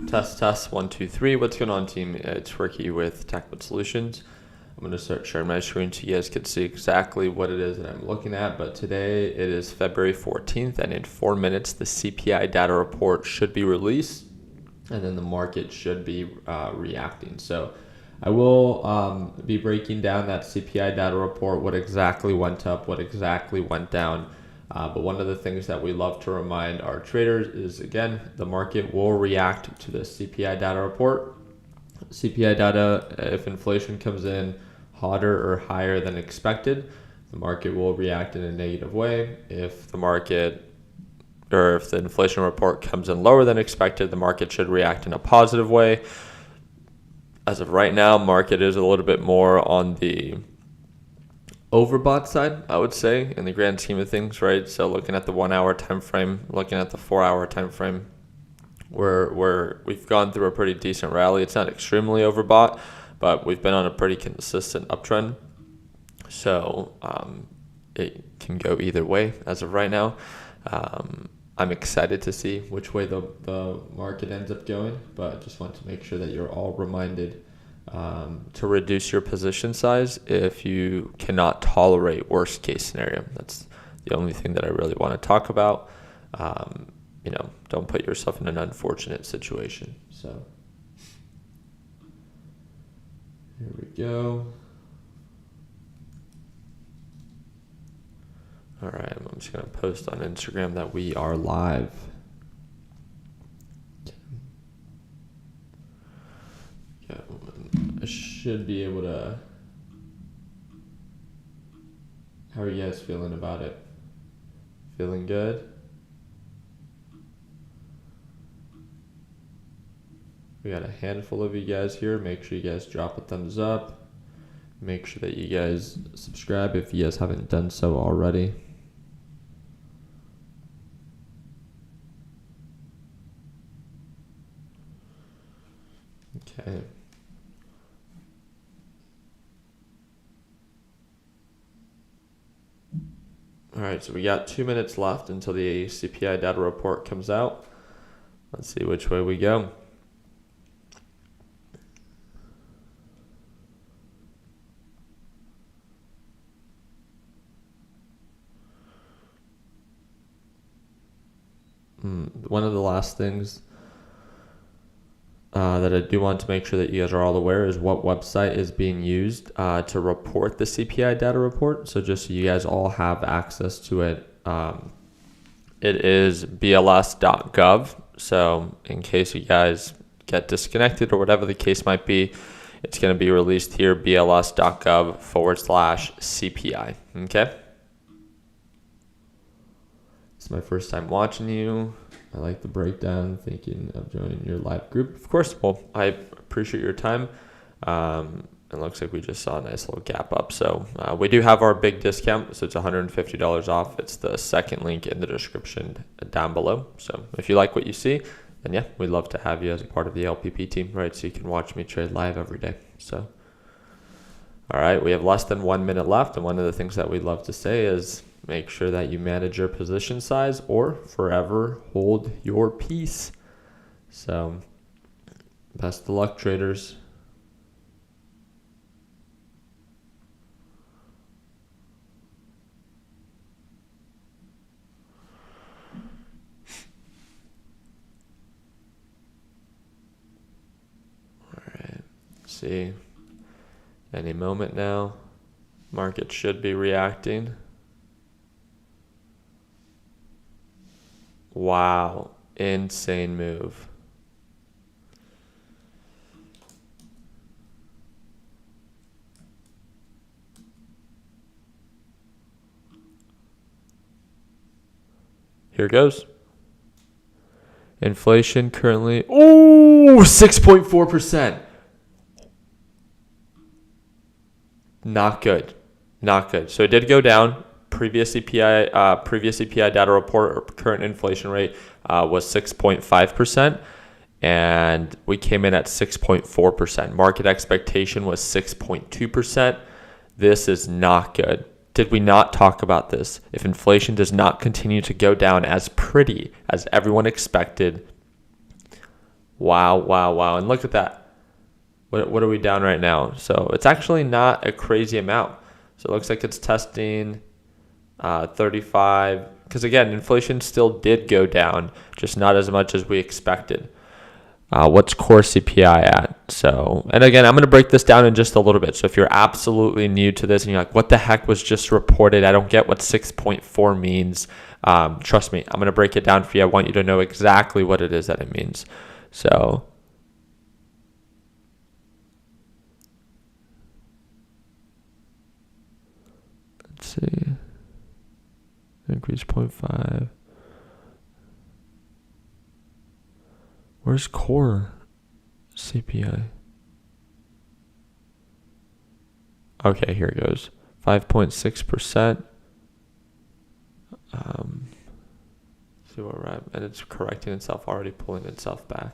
Test 1 2 3. What's going on, team? It's Ricky with TechBit Solutions. I'm going to start sharing my screen so you guys can see exactly what it is that I'm looking at. But today it is February 14th, and in 4 minutes the CPI data report should be released, and then the market should be reacting. So I will be breaking down that CPI data report, what exactly went up, what exactly went down. But one of the things that we love to remind our traders is, again, the market will react to the CPI data report. CPI data, if inflation comes in hotter or higher than expected, the market will react in a negative way. If the inflation report comes in lower than expected, the market should react in a positive way. As of right now, market is a little bit more on the overbought side, I would say, in the grand scheme of things, right? So looking at the 1 hour time frame, looking at the 4 hour time frame, we've gone through a pretty decent rally. It's not extremely overbought, but we've been on a pretty consistent uptrend. So it can go either way as of right now. I'm excited to see which way the market ends up going, but I just want to make sure that you're all reminded to reduce your position size if you cannot tolerate worst case scenario. That's the only thing that I really want to talk about. Don't put yourself in an unfortunate situation. So here we go. All right, I'm just going to post on Instagram that we are live. Yeah, I should be able to. How are you guys feeling about it? Feeling good? We got a handful of you guys here. Make sure you guys drop a thumbs up. Make sure that you guys subscribe if you guys haven't done so already. Okay. All right, so we got 2 minutes left until the CPI data report comes out. Let's see which way we go. One of the last things that I do want to make sure that you guys are all aware is what website is being used to report the CPI data report. So just so you guys all have access to it, it is bls.gov. So in case you guys get disconnected or whatever the case might be, it's going to be released here, bls.gov/CPI. Okay. It's my first time watching you. I like the breakdown, thinking of joining your live group. Of course, well, I appreciate your time. It looks like we just saw a nice little gap up. So we do have our big discount, so it's $150 off. It's the second link in the description down below. So if you like what you see, then yeah, we'd love to have you as a part of the LPP team, right? So you can watch me trade live every day. So, all right, we have less than 1 minute left. And one of the things that we'd love to say is make sure that you manage your position size or forever hold your peace. So best of luck, traders. All right, see, any moment now, market should be reacting. Wow, insane move. Here goes. Inflation currently, 6.4%. Not good. Not good. So it did go down. Previous CPI data report or current inflation rate was 6.5%, and we came in at 6.4%. Market expectation was 6.2%. This is not good. Did we not talk about this? If inflation does not continue to go down as pretty as everyone expected, Wow, wow, wow. And look at that. What are we down right now? So it's actually not a crazy amount. So it looks like it's testing 35, because again, inflation still did go down, just not as much as we expected. What's core CPI at? So, and again, I'm going to break this down in just a little bit. So if you're absolutely new to this and you're like, what the heck was just reported? I don't get what 6.4 means. Trust me, I'm going to break it down for you. I want you to know exactly what it is that it means. So let's see. Increase 0.5. Where's core CPI? Okay, here it goes. 5.6%. See where we're at. And it's correcting itself, already pulling itself back.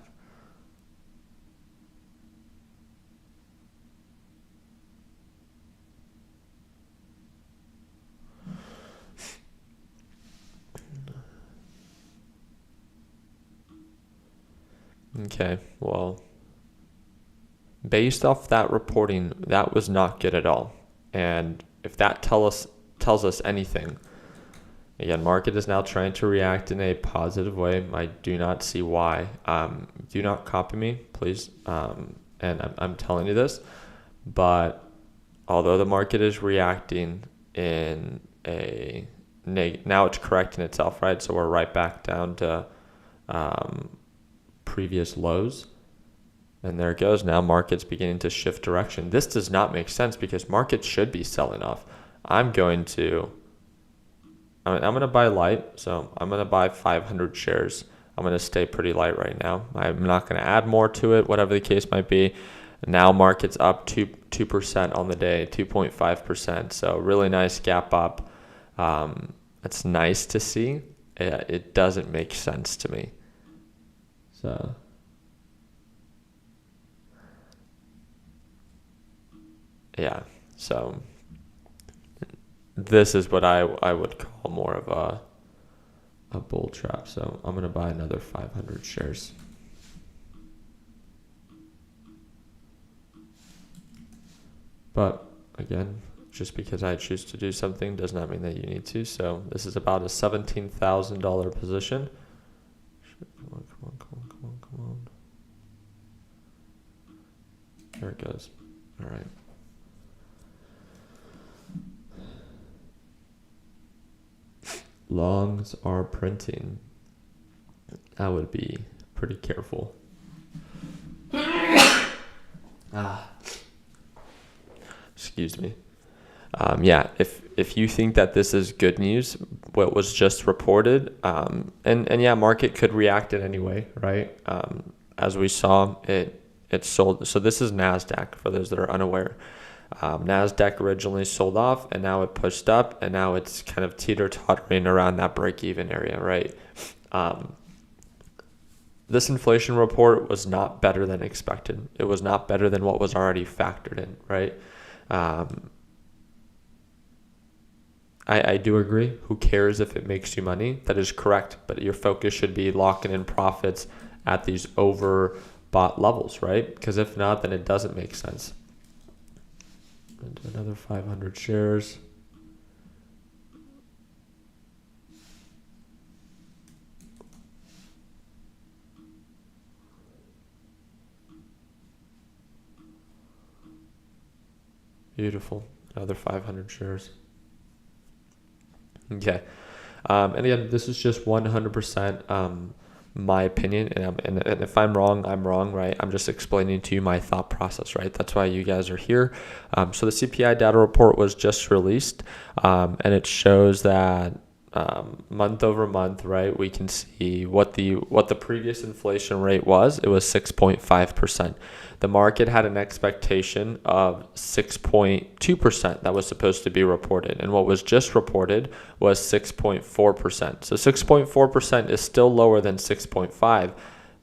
Okay, well, based off that reporting, that was not good at all. And if that tells us anything, again, market is now trying to react in a positive way. I do not see why. Do not copy me, please. And I'm telling you this, but although the market is reacting in a now it's correcting itself, right? So we're right back down to previous lows, and there it goes. Now market's beginning to shift direction. This does not make sense because markets should be selling off. I'm going to buy light, so I'm going to buy 500 shares. I'm going to stay pretty light right now. I'm not going to add more to it, whatever the case might be. Now market's up 2% on the day, 2.5%. So really nice gap up. It's nice to see. It doesn't make sense to me. So yeah, so this is what I would call more of a bull trap. So I'm going to buy another 500 shares. But again, just because I choose to do something does not mean that you need to. So this is about a $17,000 position. Come on. There it goes. All right. Longs are printing. I would be pretty careful. Excuse me. Yeah, if you think that this is good news, what was just reported, and yeah, market could react in any way, right? As we saw, it sold. So this is NASDAQ for those that are unaware. NASDAQ originally sold off, and now it pushed up, and now it's kind of teeter-tottering around that break-even area, right? This inflation report was not better than expected. It was not better than what was already factored in, right? I do agree. Who cares if it makes you money? That is correct. But your focus should be locking in profits at these overbought levels, right? Because if not, then it doesn't make sense. Into another 500 shares. Beautiful. Another 500 shares. Okay. And again, this is just 100% my opinion. And if I'm wrong, I'm wrong, right? I'm just explaining to you my thought process, right? That's why you guys are here. So the CPI data report was just released, and it shows that month over month, right? We can see what the previous inflation rate was. It was 6.5%. The market had an expectation of 6.2% that was supposed to be reported, and what was just reported was 6.4%. So 6.4% is still lower than 6.5,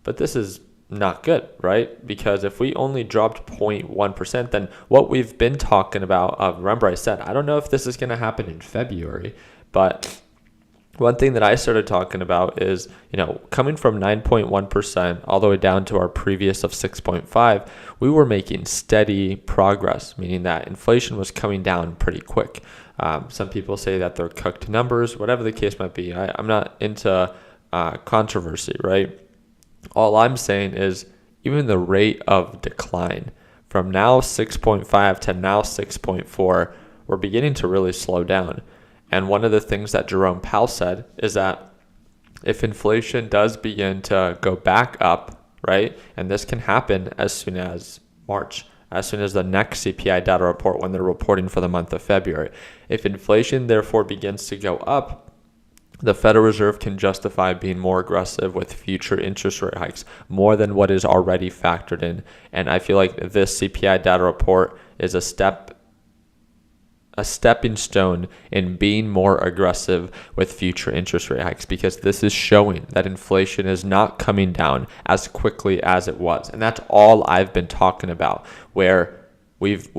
but this is not good, right? Because if we only dropped 0.1%, then what we've been talking about, remember I said, I don't know if this is going to happen in February, but one thing that I started talking about is, coming from 9.1% all the way down to our previous of 6.5, we were making steady progress, meaning that inflation was coming down pretty quick. Some people say that they're cooked numbers, whatever the case might be. I'm not into controversy, right? All I'm saying is even the rate of decline from now 6.5 to now 6.4, we're beginning to really slow down. And one of the things that Jerome Powell said is that if inflation does begin to go back up, right, and this can happen as soon as March, as soon as the next CPI data report when they're reporting for the month of February. If inflation therefore begins to go up, the Federal Reserve can justify being more aggressive with future interest rate hikes, more than what is already factored in. And I feel like this CPI data report is a stepping stone in being more aggressive with future interest rate hikes, because this is showing that inflation is not coming down as quickly as it was. And that's all I've been talking about, where we've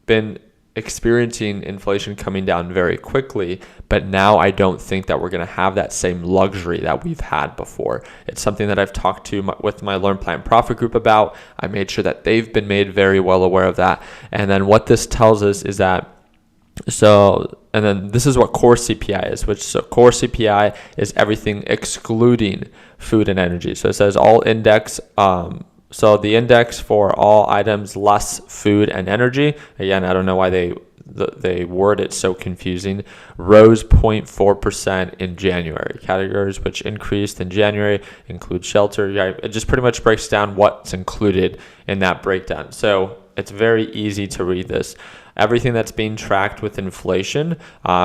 been experiencing inflation coming down very quickly, but now I don't think that we're going to have that same luxury that we've had before. It's something that I've talked with my Learn Plan Profit group about. I made sure that they've been made very well aware of that. And then what this tells us is that and then this is what core CPI is, core CPI is everything excluding food and energy. So it says all index, so the index for all items less food and energy, again, I don't know why they word it so confusing, rose 0.4% in January. Categories which increased in January include shelter. It just pretty much breaks down what's included in that breakdown. So it's very easy to read this. Everything that's being tracked with inflation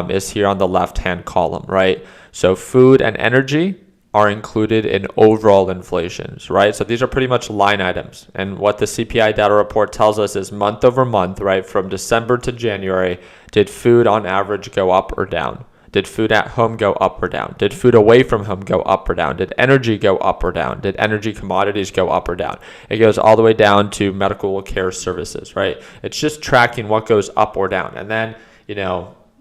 is here on the left-hand column, right? So food and energy are included in overall inflations, right? So these are pretty much line items. And what the CPI data report tells us is month over month, right? From December to January, did food on average go up or down? Did food at home go up or down? Did food away from home go up or down? Did energy go up or down? Did energy commodities go up or down? It goes all the way down to medical care services, right? It's just tracking what goes up or down. And then,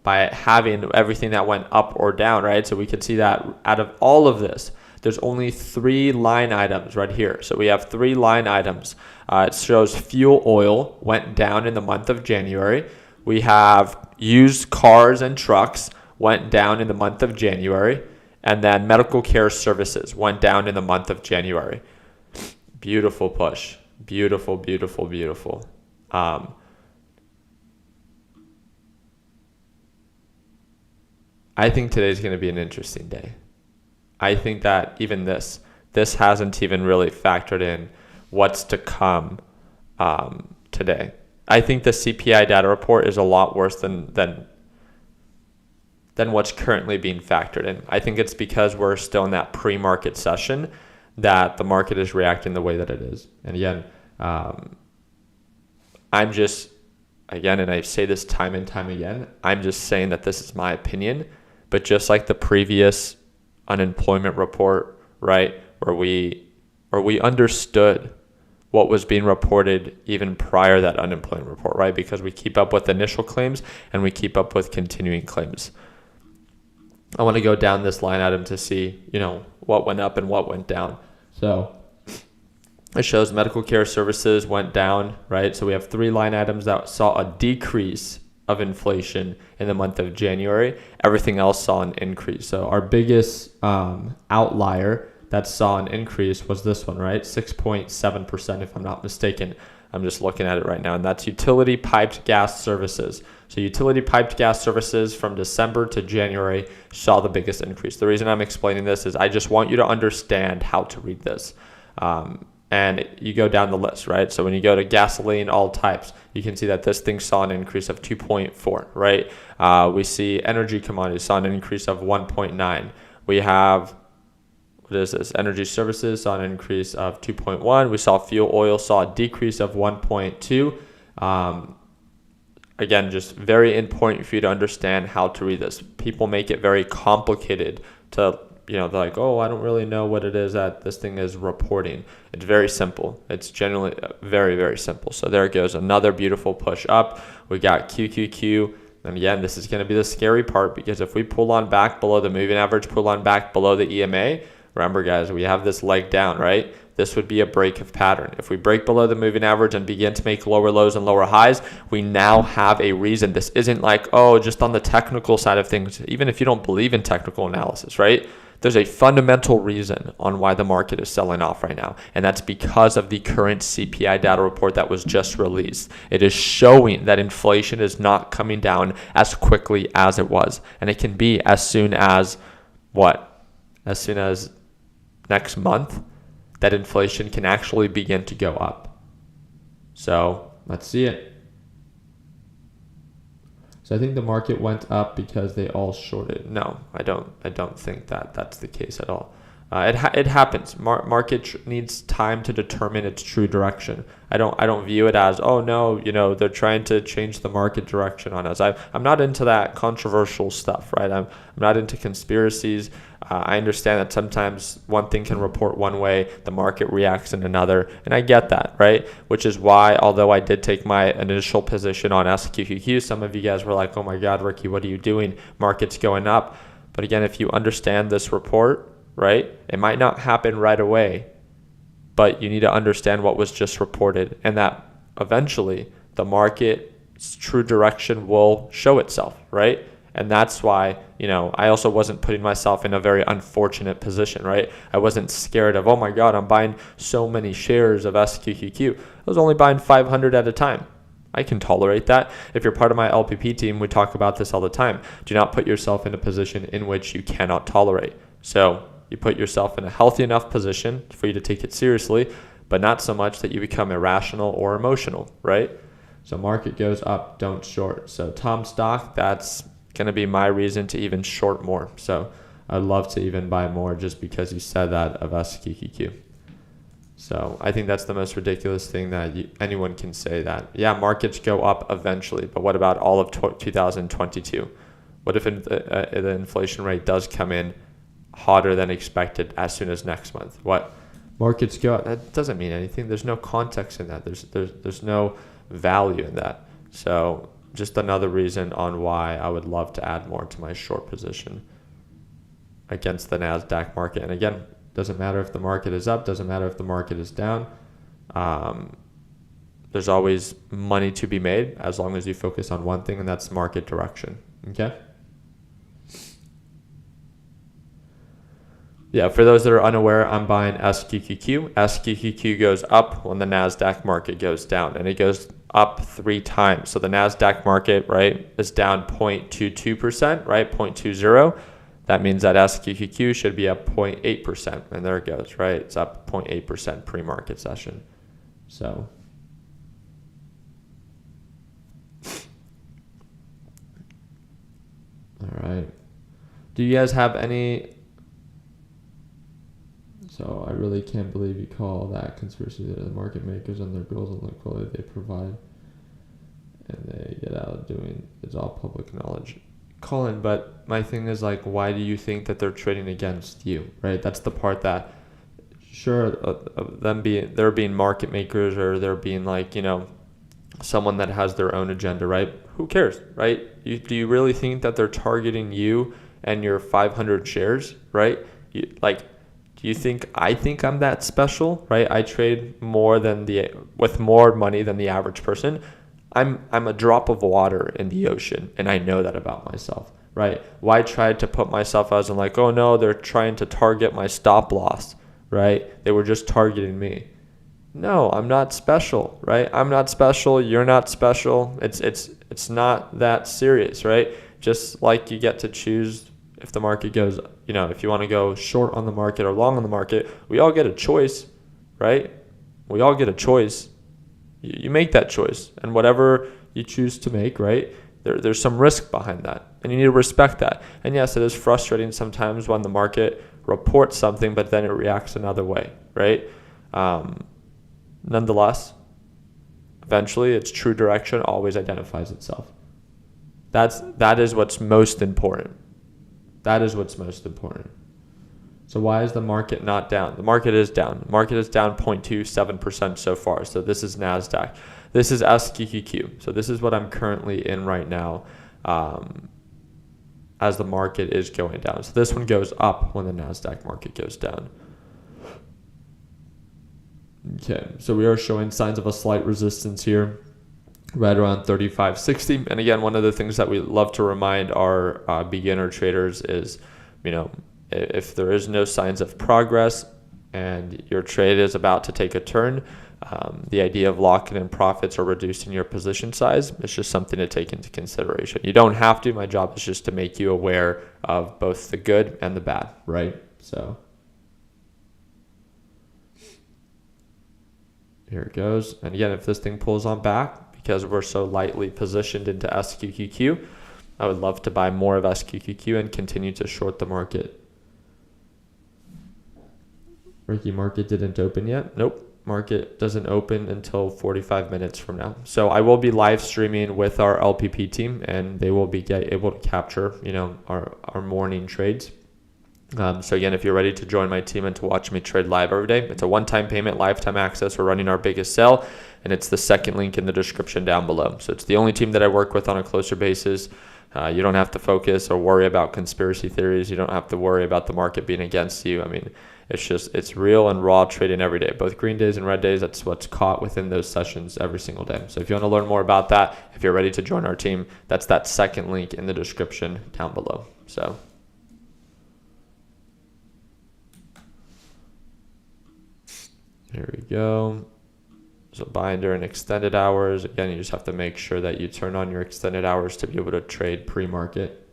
by having everything that went up or down, right? So we can see that out of all of this, there's only 3 line items right here. So we have 3 line items. It shows fuel oil went down in the month of January. We have used cars and trucks went down in the month of January, and then medical care services went down in the month of January. Beautiful push. Beautiful, beautiful, beautiful. I think today's going to be an interesting day. I think that even this hasn't even really factored in what's to come today. I think the CPI data report is a lot worse than what's currently being factored in. I think it's because we're still in that pre-market session that the market is reacting the way that it is. And again, I'm just, and I say this time and time again, I'm just saying that this is my opinion, but just like the previous unemployment report, right, where we understood what was being reported even prior to that unemployment report, right, because we keep up with initial claims and we keep up with continuing claims. I want to go down this line item to see, what went up and what went down. So it shows medical care services went down, right? So we have 3 line items that saw a decrease of inflation in the month of January. Everything else saw an increase. So our biggest outlier that saw an increase was this one, right? 6.7%, if I'm not mistaken. I'm just looking at it right now, and that's utility piped gas services. So utility piped gas services from December to January saw the biggest increase. The reason I'm explaining this is I just want you to understand how to read this. And you go down the list, right? So when you go to gasoline, all types, you can see that this thing saw an increase of 2.4, right? We see energy commodities saw an increase of 1.9. We have, what is this? Energy services saw an increase of 2.1. We saw fuel oil saw a decrease of 1.2. Again, just very important for you to understand how to read this. People make it very complicated to, they're like, oh, I don't really know what it is that this thing is reporting. It's very simple. It's generally very, very simple. So there it goes. Another beautiful push up. We got QQQ And again, this is going to be the scary part, because if we pull on back below the moving average, pull on back below the EMA, remember guys, we have this leg down, right? This would be a break of pattern. If we break below the moving average and begin to make lower lows and lower highs, we now have a reason. This isn't like, oh, just on the technical side of things, even if you don't believe in technical analysis, right? There's a fundamental reason on why the market is selling off right now, and that's because of the current CPI data report that was just released. It is showing that inflation is not coming down as quickly as it was, and it can be as soon as what? As soon as next month, that inflation can actually begin to go up. So let's see it. So I think the market went up because they all shorted. No, I don't think that that's the case at all. It happens. Market needs time to determine its true direction. I don't view it as, oh no, they're trying to change the market direction on us. I'm not into that controversial stuff, right? I'm not into conspiracies. I understand that sometimes one thing can report one way, the market reacts in another, and I get that, right? Which is why, although I did take my initial position on SQQQ, some of you guys were like, oh my God, Ricky, what are you doing? Market's going up. But again, if you understand this report, right, it might not happen right away, but you need to understand what was just reported, and that eventually the market's true direction will show itself, right? And that's why, I also wasn't putting myself in a very unfortunate position, right? I wasn't scared of, oh my God, I'm buying so many shares of SQQQ. I was only buying 500 at a time. I can tolerate that. If you're part of my LPP team, we talk about this all the time. Do not put yourself in a position in which you cannot tolerate. So you put yourself in a healthy enough position for you to take it seriously, but not so much that you become irrational or emotional, right? So market goes up, don't short. So Tom stock, that's going to be my reason to even short more. So I'd love to even buy more just because you said that of SQQQ. So I think that's the most ridiculous thing that anyone can say, that, yeah, markets go up eventually, but what about all of 2022? What if the inflation rate does come in hotter than expected as soon as next month? What? Markets go up. That doesn't mean anything. There's no context in that. There's no value in that. So just another reason on why I would love to add more to my short position against the NASDAQ market. And again, doesn't matter if the market is up, doesn't matter if the market is down. There's always money to be made as long as you focus on one thing, and that's market direction. Okay? Yeah, for those that are unaware, I'm buying SQQQ. SQQQ goes up when the NASDAQ market goes down, and it goes up 3 times. So the NASDAQ market, right, is down 0.22%, right, 0.20. That means that SQQQ should be up 0.8%, and there it goes, right? It's up 0.8% pre-market session. So all right. Do you guys have any? So I really can't believe you call that conspiracy. That the market makers and their goals and the quality they provide, and they get out of doing, it's all public knowledge. Colin, but my thing is, like, why do you think that they're trading against you, right? That's the part that, sure, they're being market makers, or they're being like, someone that has their own agenda, right? Who cares, right? Do you really think that they're targeting you and your 500 shares, right? Do you think I think I'm that special, right? I trade with more money than the average person. I'm a drop of water in the ocean, and I know that about myself, right? Why try to put myself as, I'm like, oh no, they're trying to target my stop loss, right? They were just targeting me. No, I'm not special, right? I'm not special. You're not special. It's not that serious, right? Just like you get to choose if the market goes, if you want to go short on the market or long on the market, we all get a choice, right? We all get a choice. You make that choice, and whatever you choose to make, right, there's some risk behind that, and you need to respect that. And yes, it is frustrating sometimes when the market reports something, but then it reacts another way, right? Nonetheless, eventually its true direction always identifies itself. That is what's most important. That is what's most important. So why is the market not down? The market is down. The market is down 0.27% so far. So this is NASDAQ. This is SQQQ. So this is what I'm currently in right now. as the market is going down. So this one goes up when the NASDAQ market goes down. Okay, so we are showing signs of a slight resistance here, right around 35.60. And again, one of the things that we love to remind our beginner traders is, if there is no signs of progress and your trade is about to take a turn, the idea of locking in profits or reducing your position size is just something to take into consideration. You don't have to. My job is just to make you aware of both the good and the bad, right? So here it goes. And again, if this thing pulls on back, because we're so lightly positioned into SQQQ, I would love to buy more of SQQQ and continue to short the market. Ricky, market didn't open yet? Nope. Market doesn't open until 45 minutes from now. So I will be live streaming with our LPP team, and they will be able to capture, our morning trades. So again, if you're ready to join my team and to watch me trade live every day, it's a one-time payment, lifetime access. We're running our biggest sale, and it's the second link in the description down below. So it's the only team that I work with on a closer basis. You don't have to focus or worry about conspiracy theories. You don't have to worry about the market being against you. It's real and raw trading every day, both green days and red days. That's what's caught within those sessions every single day. So if you want to learn more about that, if you're ready to join our team, that's that second link in the description down below. So here we go. So buying during extended hours. Again, you just have to make sure that you turn on your extended hours to be able to trade pre-market.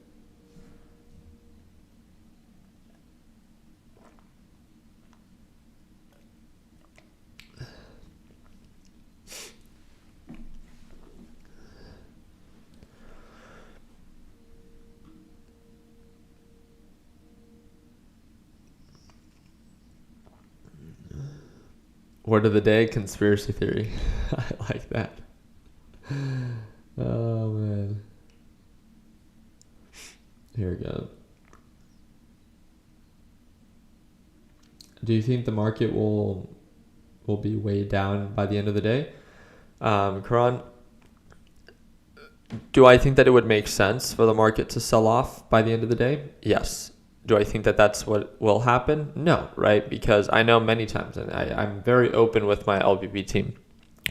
Word of the day, conspiracy theory. I like that. Oh, man. Here we go. Do you think the market will be weighed down by the end of the day? Karan, do I think that it would make sense for the market to sell off by the end of the day? Yes. Do I think that that's what will happen? No, right? Because I know many times, and I'm very open with my LBB team.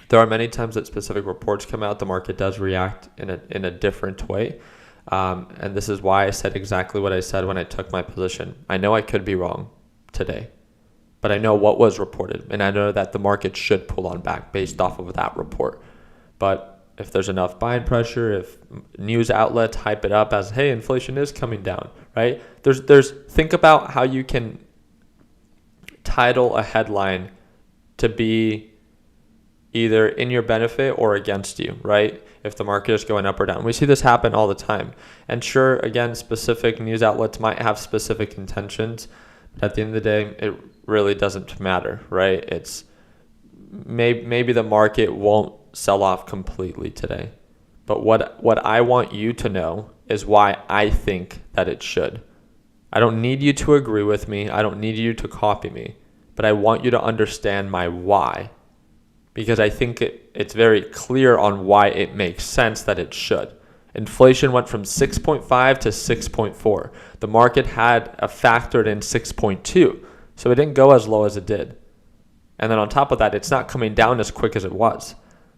There are many times that specific reports come out, the market does react in a different way. And this is why I said exactly what I said when I took my position. I know I could be wrong today, but I know what was reported. And I know that the market should pull on back based off of that report. But if there's enough buying pressure, if news outlets hype it up as, hey, inflation is coming down, right? Think about how you can title a headline to be either in your benefit or against you, right? If the market is going up or down. We see this happen all the time. And sure, again, specific news outlets might have specific intentions, but at the end of the day, it really doesn't matter, right? It's maybe the market won't sell off completely today. But what I want you to know is why I think that it should. I don't need you to agree with me. I don't need you to copy me. But I want you to understand my why. Because I think it's very clear on why it makes sense that it should. Inflation went from 6.5 to 6.4. The market had factored in 6.2. So it didn't go as low as it did. And then on top of that, it's not coming down as quick as it was.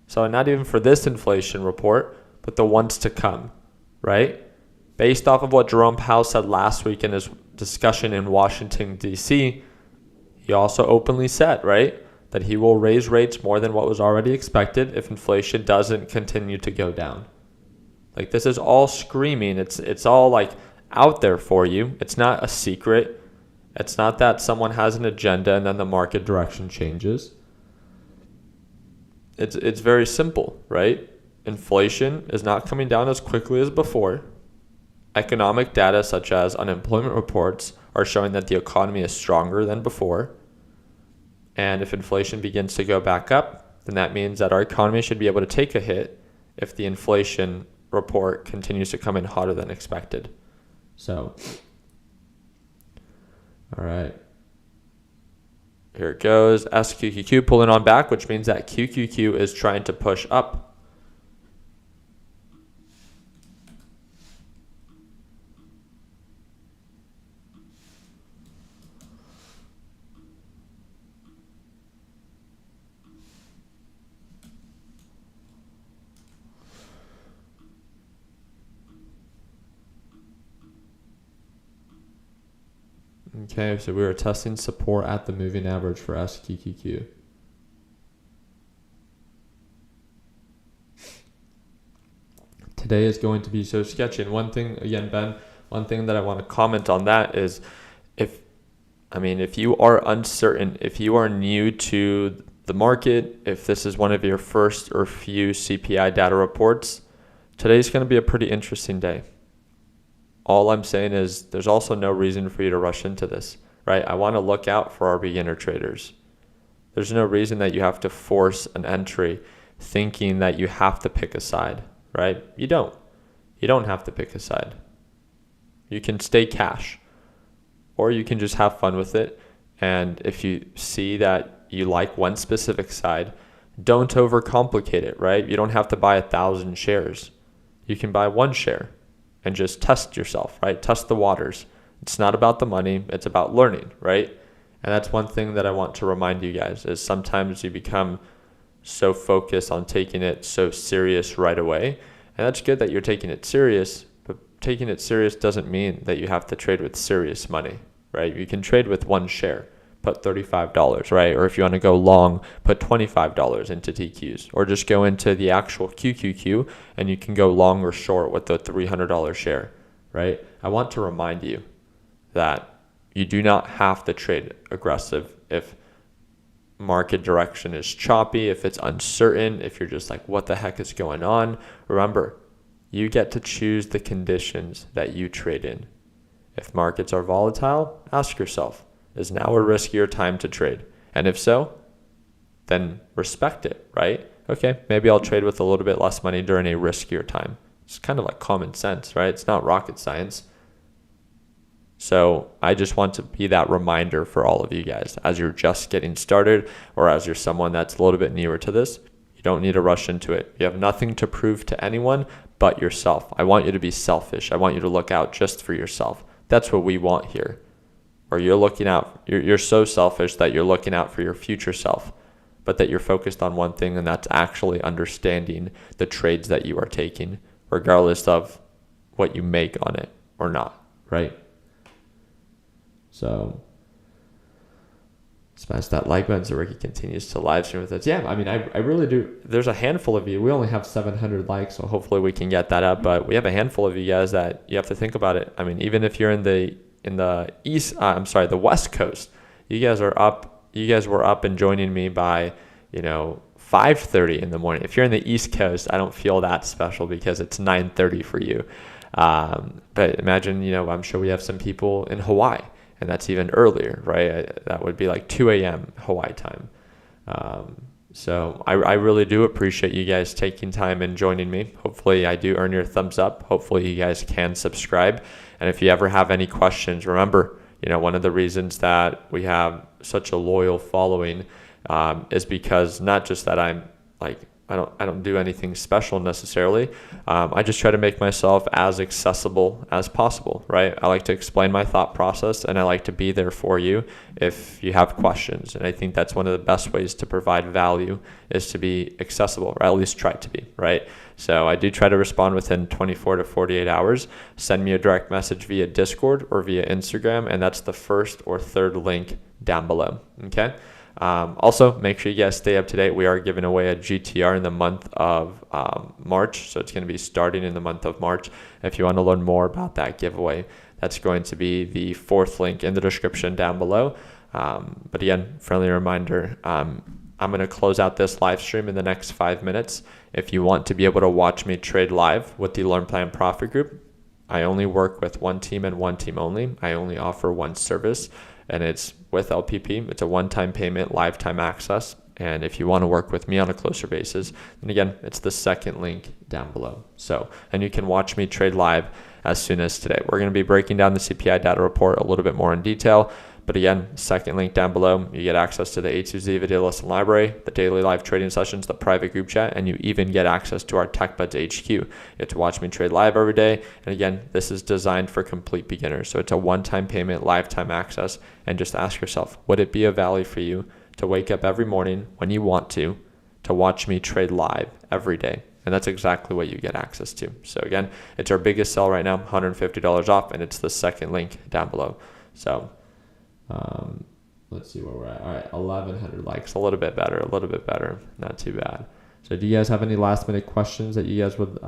So not even for this inflation report, but the ones to come, right? Based off of what Jerome Powell said last week in his discussion in Washington, D.C., he also openly said, right, that he will raise rates more than what was already expected if inflation doesn't continue to go down. Like, this is all screaming. It's all like out there for you. It's not a secret. It's not that someone has an agenda and then the market direction changes. It's very simple, right? Inflation is not coming down as quickly as before. Economic data such as unemployment reports are showing that the economy is stronger than before. And if inflation begins to go back up, then that means that our economy should be able to take a hit if the inflation report continues to come in hotter than expected. So, all right. Here it goes. SQQQ pulling on back, which means that QQQ is trying to push up. Okay, so we are testing support at the moving average for SQQQ. Today is going to be so sketchy. And one thing, again, Ben, one thing that I want to comment on that is if you are uncertain, if you are new to the market, if this is one of your first or few CPI data reports, today's going to be a pretty interesting day. All I'm saying is there's also no reason for you to rush into this, right? I want to look out for our beginner traders. There's no reason that you have to force an entry thinking that you have to pick a side, right? You don't. You don't have to pick a side. You can stay cash, or you can just have fun with it. And if you see that you like one specific side, don't overcomplicate it, right? You don't have to buy 1,000 shares. You can buy one share and just test yourself, right? Test the waters. It's not about the money, it's about learning, right? And that's one thing that I want to remind you guys is sometimes you become so focused on taking it so serious right away. And that's good that you're taking it serious, but taking it serious doesn't mean that you have to trade with serious money, right? You can trade with one share, put $35, right? Or if you want to go long, put $25 into TQs, or just go into the actual QQQ and you can go long or short with the $300 share, right? I want to remind you that you do not have to trade aggressive if market direction is choppy, if it's uncertain, if you're just like, what the heck is going on? Remember, you get to choose the conditions that you trade in. If markets are volatile, ask yourself, is now a riskier time to trade? And if so, then respect it, right? Okay, maybe I'll trade with a little bit less money during a riskier time. It's kind of like common sense, right? It's not rocket science. So I just want to be that reminder for all of you guys as you're just getting started, or as you're someone that's a little bit newer to this. You don't need to rush into it. You have nothing to prove to anyone but yourself. I want you to be selfish. I want you to look out just for yourself. That's what we want here. Or you're looking out, you're so selfish that you're looking out for your future self, but that you're focused on one thing, and that's actually understanding the trades that you are taking, regardless of what you make on it or not, right? So smash that like button so Ricky continues to live stream with us. Yeah, I mean, I really do. There's a handful of you. We only have 700 likes, so hopefully we can get that up. But we have a handful of you guys that you have to think about it. I mean, even if you're in the the West Coast, you guys are up. You guys were up and joining me by 5:30 in the morning. If you're in the East Coast, I don't feel that special because it's 9:30 for you. But imagine, I'm sure we have some people in Hawaii, and that's even earlier, right? That would be like 2 a.m. Hawaii time. So I really do appreciate you guys taking time and joining me. Hopefully I do earn your thumbs up. Hopefully you guys can subscribe. And if you ever have any questions, remember, one of the reasons that we have such a loyal following is because not just that I'm like, I don't do anything special necessarily. I just try to make myself as accessible as possible, right? I like to explain my thought process, and I like to be there for you if you have questions. And I think that's one of the best ways to provide value is to be accessible, or at least try to be, right? So I do try to respond within 24 to 48 hours. Send me a direct message via Discord or via Instagram, and that's the first or third link down below, okay? Also, make sure you guys stay up to date. We are giving away a GTR in the month of March. So it's going to be starting in the month of March. If you want to learn more about that giveaway, that's going to be the fourth link in the description down below. But again, friendly reminder, I'm going to close out this live stream in the next 5 minutes. If you want to be able to watch me trade live with the Learn Plan Profit Group, I only work with one team and one team only. I only offer one service, and it's with LPP. It's a one-time payment, lifetime access. And if you want to work with me on a closer basis, then again, it's the second link down below. So, and you can watch me trade live as soon as today. We're going to be breaking down the CPI data report a little bit more in detail. But again, second link down below, you get access to the A to Z video lesson library, the daily live trading sessions, the private group chat, and you even get access to our TechBuds HQ. You get to watch me trade live every day. And again, this is designed for complete beginners. So it's a one-time payment, lifetime access. And just ask yourself, would it be of value for you to wake up every morning when you want to watch me trade live every day? And that's exactly what you get access to. So again, it's our biggest sell right now, $150 off, and it's the second link down below. So Let's see where we're at. All right, 1,100 likes. A little bit better. Not too bad. So do you guys have any last minute questions that you guys would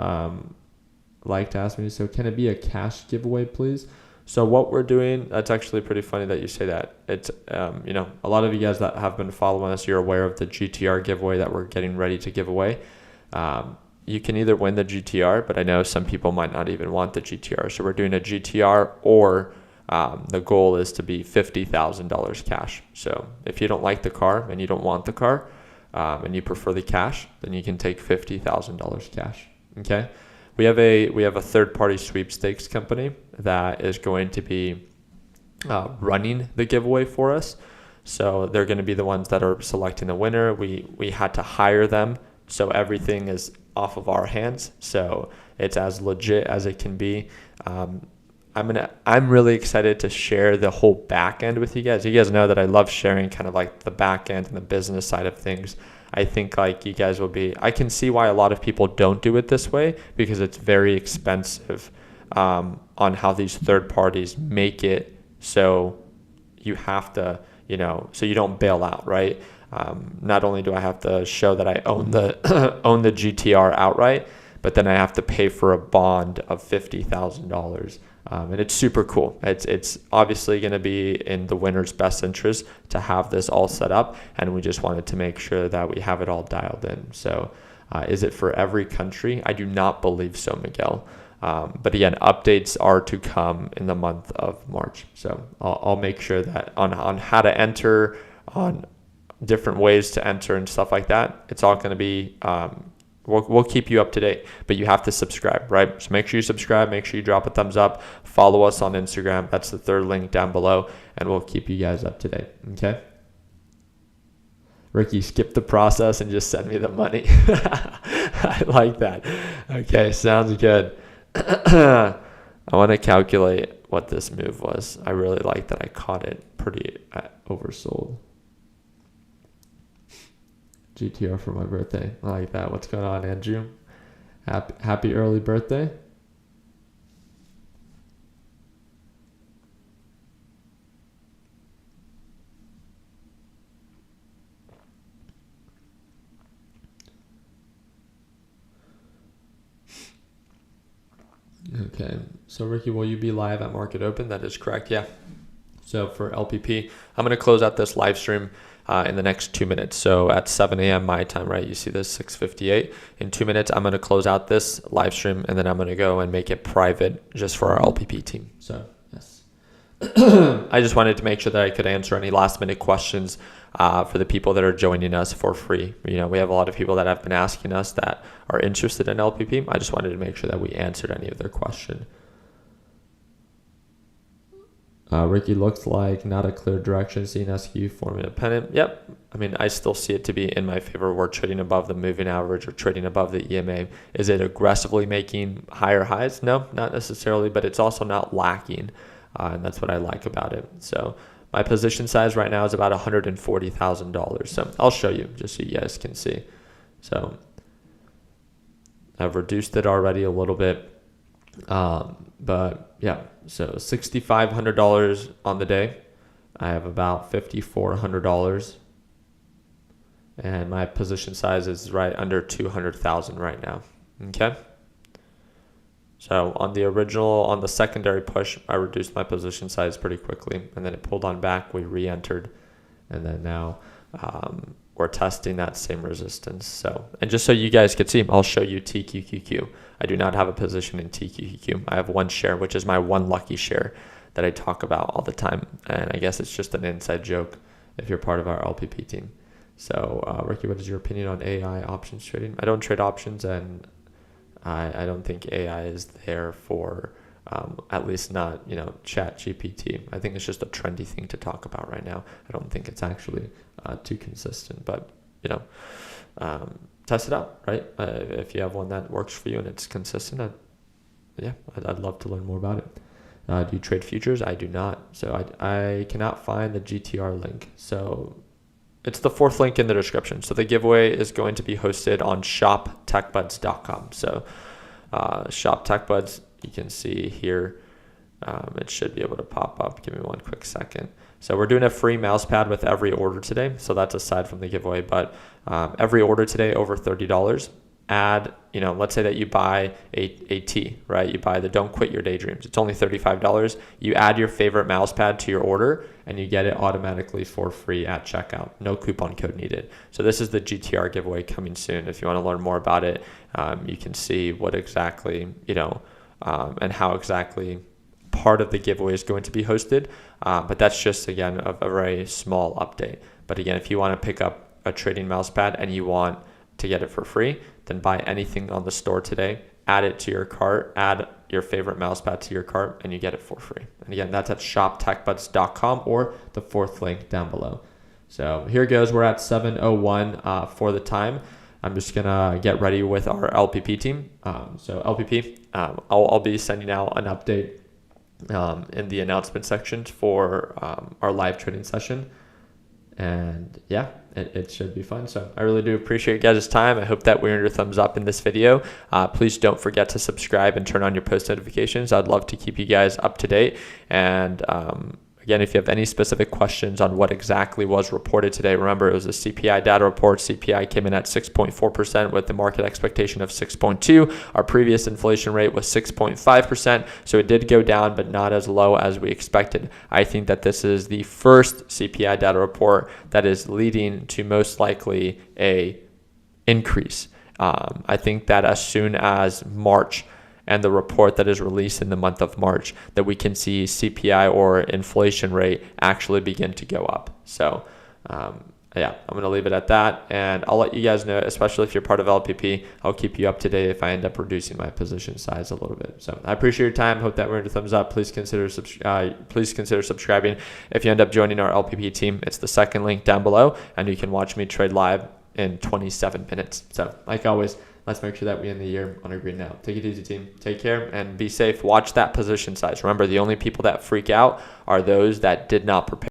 like to ask me? So can it be a cash giveaway, please? So what we're doing, that's actually pretty funny that you say that. It's, a lot of you guys that have been following us, you're aware of the GTR giveaway that we're getting ready to give away. You can either win the GTR, but I know some people might not even want the GTR. So we're doing a GTR, or the goal is to be $50,000 cash. So if you don't like the car and you don't want the car, and you prefer the cash, then you can take $50,000 cash. Okay. We have a third-party sweepstakes company that is going to be running the giveaway for us. So they're going to be the ones that are selecting the winner. We had to hire them, so everything is off of our hands. So it's as legit as it can be. I'm really excited to share the whole back end with you guys. You guys know that I love sharing kind of like the back end and the business side of things. I think like you guys will be, I can see why a lot of people don't do it this way, because it's very expensive on how these third parties make it. So you have to, so you don't bail out, right? Not only do I have to show that I own the own the GTR outright, but then I have to pay for a bond of $50,000. And it's super cool. It's obviously going to be in the winner's best interest to have this all set up, and we just wanted to make sure that we have it all dialed in. So is it for every country? I do not believe so, Miguel. But again, updates are to come in the month of March. So I'll make sure that on how to enter, on different ways to enter and stuff like that, it's all going to be we'll keep you up to date, but you have to subscribe, right? So make sure you subscribe, make sure you drop a thumbs up, follow us on Instagram. That's the third link down below, and we'll keep you guys up to date. Okay. Ricky, skip the process and just send me the money. I like that. Okay. Sounds good. I want to calculate what this move was. I really like that I caught it pretty oversold. GTR for my birthday. I like that. What's going on, Andrew? Happy early birthday. Okay. So Ricky, will you be live at Market Open? That is correct. Yeah. So for LPP, I'm going to close out this live stream in the next 2 minutes. So at 7 a.m. my time, right? You see this 6:58. In 2 minutes, I'm going to close out this live stream, and then I'm going to go and make it private just for our LPP team. So yes, I just wanted to make sure that I could answer any last minute questions for the people that are joining us for free. We have a lot of people that have been asking us that are interested in LPP. I just wanted to make sure that we answered any of their question. Ricky, looks like not a clear direction, seeing SQ forming a pennant. Yep. I mean, I still see it to be in my favor. We're trading above the moving average or trading above the EMA. Is it aggressively making higher highs? No, not necessarily, but it's also not lacking. And that's what I like about it. So my position size right now is about $140,000. So I'll show you just so you guys can see. So I've reduced it already a little bit. But yeah, so $6,500 on the day. I have about $5,400, and my position size is right under 200,000 right now. Okay. So on the secondary push, I reduced my position size pretty quickly, and then it pulled on back. We re-entered, and then now we're testing that same resistance. So, and just so you guys could see, I'll show you TQQQ. I do not have a position in TQQQ. I have one share, which is my one lucky share that I talk about all the time. And I guess it's just an inside joke if you're part of our LPP team. So, Ricky, what is your opinion on AI options trading? I don't trade options, and I don't think AI is there for, at least not, Chat GPT. I think it's just a trendy thing to talk about right now. I don't think it's actually too consistent, but, test it out, right? If you have one that works for you and it's consistent, I'd love to learn more about it. Do you trade futures? I do not. So I cannot find the GTR link. So it's the fourth link in the description. So the giveaway is going to be hosted on shoptechbuds.com. So Shop Tech Buds, you can see here. It should be able to pop up. Give me one quick second. So we're doing a free mouse pad with every order today. So that's aside from the giveaway, but every order today over $30, add, let's say that you buy a T, right? You buy the Don't Quit Your Daydreams. It's only $35. You add your favorite mouse pad to your order and you get it automatically for free at checkout. No coupon code needed. So this is the GTR giveaway coming soon. If you want to learn more about it, you can see what exactly, and how exactly part of the giveaway is going to be hosted. But that's just, again, a very small update. But again, if you want to pick up a trading mouse pad and you want to get it for free, then buy anything on the store today, add it to your cart, add your favorite mouse pad to your cart, and you get it for free. And again, that's at shoptechbuds.com or the fourth link down below. So here goes. We're at 7:01 for the time. I'm just gonna get ready with our LPP team. So LPP, I'll be sending out an update in the announcement sections for our live trading session. And yeah, it should be fun. So I really do appreciate you guys' time. I hope that we earned your thumbs up in this video. Please don't forget to subscribe and turn on your post notifications. I'd love to keep you guys up to date. And again, if you have any specific questions on what exactly was reported today, remember it was a CPI data report. CPI came in at 6.4% with the market expectation of 6.2. Our previous inflation rate was 6.5%. So it did go down, but not as low as we expected. I think that this is the first CPI data report that is leading to most likely a increase. I think that as soon as March and the report that is released in the month of March, that we can see CPI or inflation rate actually begin to go up. So yeah, I'm going to leave it at that. And I'll let you guys know, especially if you're part of LPP, I'll keep you up to date if I end up reducing my position size a little bit. So I appreciate your time. Hope that earned a thumbs up. Please consider subscribing. If you end up joining our LPP team, it's the second link down below, and you can watch me trade live in 27 minutes. So like always, let's make sure that we end the year on a green now. Take it easy, team. Take care and be safe. Watch that position size. Remember, the only people that freak out are those that did not prepare.